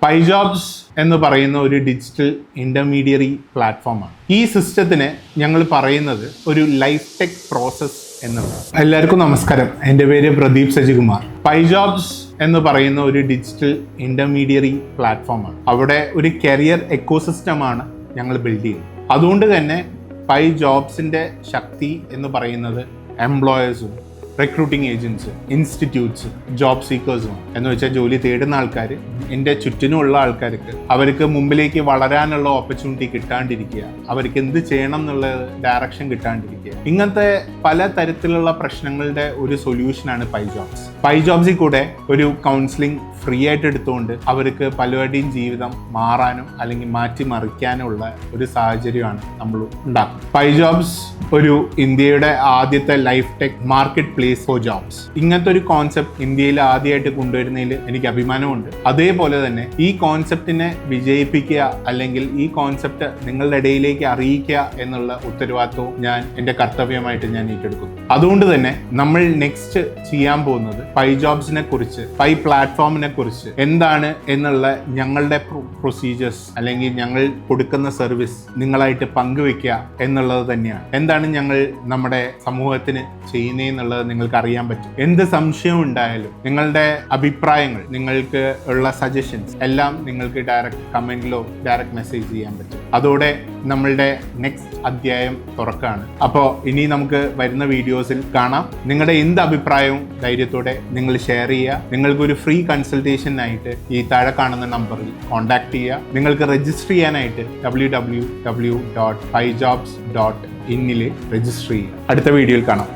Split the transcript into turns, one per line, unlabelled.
പൈജോബ്സ് എന്ന് പറയുന്ന ഒരു ഡിജിറ്റൽ ഇന്റർമീഡിയറി പ്ലാറ്റ്ഫോമാണ്. ഈ സിസ്റ്റത്തിന് ഞങ്ങൾ പറയുന്നത് ഒരു ലൈഫ് ടെക് പ്രോസസ് എന്നുള്ളത്. എല്ലാവർക്കും നമസ്കാരം. എൻ്റെ പേര് പ്രദീപ് സജികുമാർ. പൈജോബ്സ് എന്ന് പറയുന്ന ഒരു ഡിജിറ്റൽ ഇന്റർമീഡിയറി പ്ലാറ്റ്ഫോമാണ്. അവിടെ ഒരു കരിയർ എക്കോസിസ്റ്റമാണ് ഞങ്ങൾ ബിൽഡ് ചെയ്യുന്നത്. അതുകൊണ്ട് തന്നെ പൈജോബ്സിൻ്റെ ശക്തി എന്ന് പറയുന്നത് എംപ്ലോയേഴ്സും റിക്രൂട്ടിംഗ് ഏജൻസ്, ഇൻസ്റ്റിറ്റ്യൂട്ട്സ്, ജോബ് സീക്കേഴ്സും എന്ന് വെച്ചാൽ ജോലി തേടുന്ന ആൾക്കാർ, എൻ്റെ ചുറ്റിനുമുള്ള ആൾക്കാർക്ക് അവർക്ക് മുമ്പിലേക്ക് വളരാനുള്ള ഓപ്പർച്യൂണിറ്റി കിട്ടാണ്ടിരിക്കുക, അവർക്ക് എന്ത് ചെയ്യണം എന്നുള്ള ഡയറക്ഷൻ കിട്ടാണ്ടിരിക്കുക, ഇങ്ങനത്തെ പല തരത്തിലുള്ള പ്രശ്നങ്ങളുടെ ഒരു സൊല്യൂഷനാണ് പൈജോബ്സ്. പൈജോബ്സിൽ കൂടെ ഒരു കൗൺസിലിംഗ് ഫ്രീ ആയിട്ട് എടുത്തുകൊണ്ട് അവർക്ക് പലരുടെയും ജീവിതം മാറാനും അല്ലെങ്കിൽ മാറ്റിമറിക്കാനുള്ള ഒരു സാഹചര്യമാണ് നമ്മൾ ഉണ്ടാക്കുന്നത്. പൈജോബ്സ് ഒരു ഇന്ത്യയുടെ ആദ്യത്തെ life tech market place for jobs. ഇങ്ങനത്തെ ഒരു കോൺസെപ്റ്റ് ഇന്ത്യയിൽ ആദ്യമായിട്ട് കൊണ്ടുവരുന്നതിൽ എനിക്ക് അഭിമാനമുണ്ട്. അതേപോലെ തന്നെ ഈ കോൺസെപ്റ്റിനെ വിജയിപ്പിക്കുക അല്ലെങ്കിൽ ഈ കോൺസെപ്റ്റ് നിങ്ങളുടെ ഇടയിലേക്ക് അറിയിക്കുക എന്നുള്ള ഉത്തരവാദിത്വവും ഞാൻ എൻ്റെ കർത്തവ്യമായിട്ട് ഞാൻ ഏറ്റെടുക്കുന്നു. അതുകൊണ്ട് തന്നെ നമ്മൾ നെക്സ്റ്റ് ചെയ്യാൻ പോകുന്നത് പൈജോബ്സിനെ കുറിച്ച്, പൈ പ്ലാറ്റ്ഫോമിനെ കുറിച്ച് എന്താണ് എന്നുള്ള ഞങ്ങളുടെ പ്രൊസീജിയേഴ്സ് അല്ലെങ്കിൽ ഞങ്ങൾ കൊടുക്കുന്ന സർവീസ് നിങ്ങളായിട്ട് പങ്കുവെക്കുക എന്നുള്ളത് തന്നെയാണ്. എന്താണ് ഞങ്ങൾ നമ്മുടെ സമൂഹത്തിന് ചെയ്യുന്നതെന്നുള്ളത് നിങ്ങൾക്ക് അറിയാൻ പറ്റും. എന്ത് സംശയം ഉണ്ടായാലും നിങ്ങളുടെ അഭിപ്രായങ്ങൾ, നിങ്ങൾക്ക് ഉള്ള സജഷൻസ് എല്ലാം നിങ്ങൾക്ക് ഡയറക്റ്റ് കമന്റിലോ ഡയറക്റ്റ് മെസ്സേജ് ചെയ്യാൻ പറ്റും. അതോടെ നമ്മളുടെ നെക്സ്റ്റ് അധ്യായം തുറക്കാണ്. അപ്പോൾ ഇനി നമുക്ക് വരുന്ന വീഡിയോസിൽ കാണാം. നിങ്ങളുടെ എന്ത് അഭിപ്രായവും ധൈര്യത്തോടെ നിങ്ങൾ ഷെയർ ചെയ്യുക. നിങ്ങൾക്കൊരു ഫ്രീ കൺസൾട്ടേഷനായിട്ട് ഈ താഴെ കാണുന്ന നമ്പറിൽ കോൺടാക്ട് ചെയ്യുക. നിങ്ങൾക്ക് രജിസ്റ്റർ ചെയ്യാനായിട്ട് www.pijobs.in രജിസ്റ്റർ ചെയ്യുക. അടുത്ത വീഡിയോയിൽ കാണാം.